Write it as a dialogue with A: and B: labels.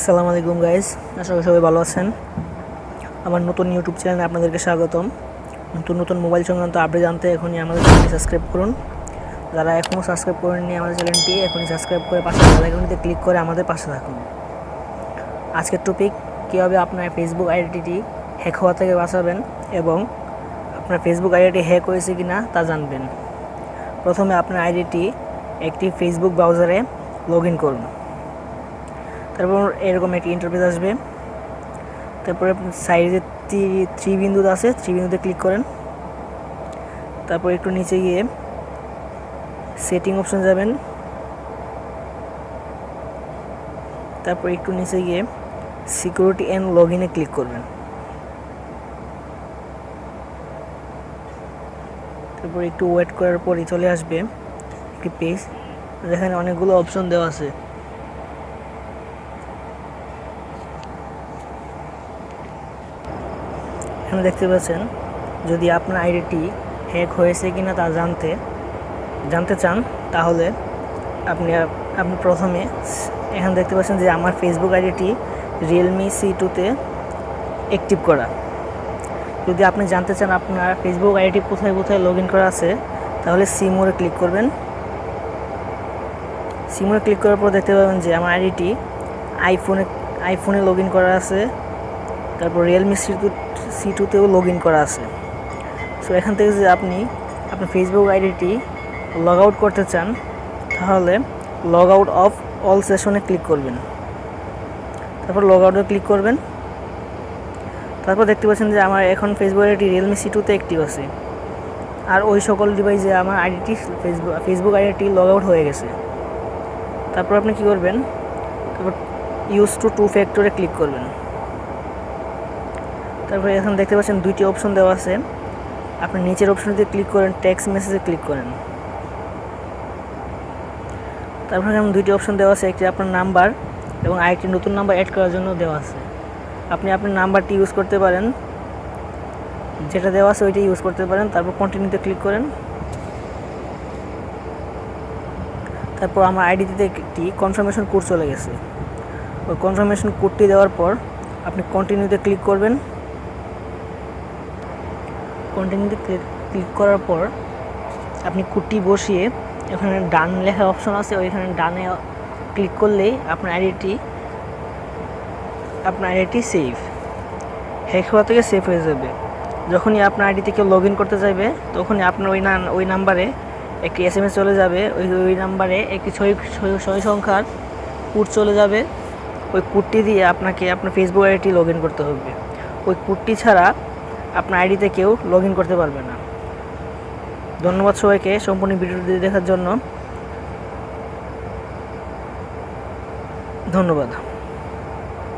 A: আসসালামু আলাইকুম গাইস, আশা করি সবাই ভালো আছেন। আমার নতুন ইউটিউব চ্যানেলে আপনাদেরকে স্বাগতম। নতুন নতুন মোবাইল সংক্রান্ত আপডেট জানতে এখনই আমাদের চ্যানেলটি সাবস্ক্রাইব করুন। যারা এখনও সাবস্ক্রাইব করেননি আমাদের চ্যানেলটি এখনই সাবস্ক্রাইব করে পাশে বেল আইকনটিতে ক্লিক করে আমাদের পাশে থাকুন। আজকের টপিক কীভাবে আপনার ফেসবুক আইডিটি হ্যাক হওয়া থেকে বাঁচাবেন এবং আপনার ফেসবুক আইডিটি হ্যাক হয়েছে কি না তা জানবেন। প্রথমে আপনার আইডিটি একটি ফেসবুক ব্রাউজারে লগ ইন করুন। তারপর এরকম একটি ইন্টারফেস আসবে। তারপরে সাইডে থ্রি বিন্দু আছে, থ্রি বিন্দুতে ক্লিক করেন। তারপর একটু নিচে গিয়ে সেটিং অপশন যাবেন। তারপর একটু নিচে গিয়ে সিকিউরিটি অ্যান্ড লগ ইনে ক্লিক করবেন। তারপর একটু ওয়েট করার পরই চলে আসবে একটি পেজ, যেখানে অনেকগুলো অপশন দেওয়া আছে। এখানে দেখতে পাচ্ছেন, যদি আপনার আইডিটি হ্যাক হয়েছে কিনা তা জানতে চান, তাহলে আপনি প্রথমে এখানে দেখতে পাচ্ছেন যে আমার ফেসবুক আইডিটি রিয়েলমি C2-তে অ্যাক্টিভ করা। যদি আপনি জানতে চান আপনার ফেসবুক আইডিটি কোথায় কোথায় লগ ইন করা আছে, তাহলে সিমোরে ক্লিক করবেন। সিমোরে ক্লিক করার পর দেখতে পাবেন যে আমার আইডিটি আইফোনে লগ ইন করা আছে। তারপর রিয়েলমি C2-তেও লগ ইন করা আছে। সো এখান থেকে যদি আপনি আপনার ফেসবুক আইডিটি লগ আউট করতে চান, তাহলে লগ আউট অফ অল সেশনে ক্লিক করবেন। তারপর লগ আউটে ক্লিক করবেন। তারপর দেখতে পাচ্ছেন যে আমার এখন ফেসবুক আইডিটি রিয়েলমি C2-তে অ্যাক্টিভ আছে, আর ওই সকল ডিভাইসে আমার আইডিটি ফেসবুক আইডিটি লগ আউট হয়ে গেছে। তারপর আপনি কী করবেন, তারপর ইউজ টু ফ্যাক্টরে ক্লিক করবেন। তারপরে এখন দেখতে পাচ্ছেন দুইটি অপশন দেওয়া আছে। আপনি নিচের অপশনটিতে ক্লিক করেন, টেক্সট মেসেজে ক্লিক করেন। তারপরে এখানে দুইটি অপশন দেওয়া আছে, একটি আপনার নাম্বার এবং আরেকটি নতুন নাম্বার অ্যাড করার জন্য দেওয়া আছে। আপনি আপনার নাম্বারটি ইউজ করতে পারেন, যেটা দেওয়া আছে ওইটা ইউজ করতে পারেন। তারপর কন্টিনিউতে ক্লিক করেন। তারপর আমার আইডিতে একটি কনফার্মেশন কোড চলে গেছে। ওই কনফার্মেশন কোডটি দেওয়ার পর আপনি কন্টিনিউতে ক্লিক করবেন। কন্টিনিউতে ক্লিক করার পর আপনি কোডটি বসিয়ে এখানে ডান লেখা অপশন আছে, ওইখানে ডানে ক্লিক করলেই আপনার আইডিটি সেভ হ্যাক হওয়া থেকে সেভ হয়ে যাবে। যখনই আপনার আইডি থেকে লগ ইন করতে যাবে, তখনই আপনার ওই নাম্বারে একটি SMS চলে যাবে। ওই নাম্বারে একটি 6 সংখ্যার কোড চলে যাবে। ওই কোডটি দিয়ে আপনাকে আপনার ফেসবুক আইডিটি লগ ইন করতে হবে। ওই কোডটি ছাড়া আপনার আইডিতে কেউ লগ ইন করতে পারবে না। ধন্যবাদ সবাইকে সম্পূর্ণ ভিডিওটি দেখার জন্য। ধন্যবাদ।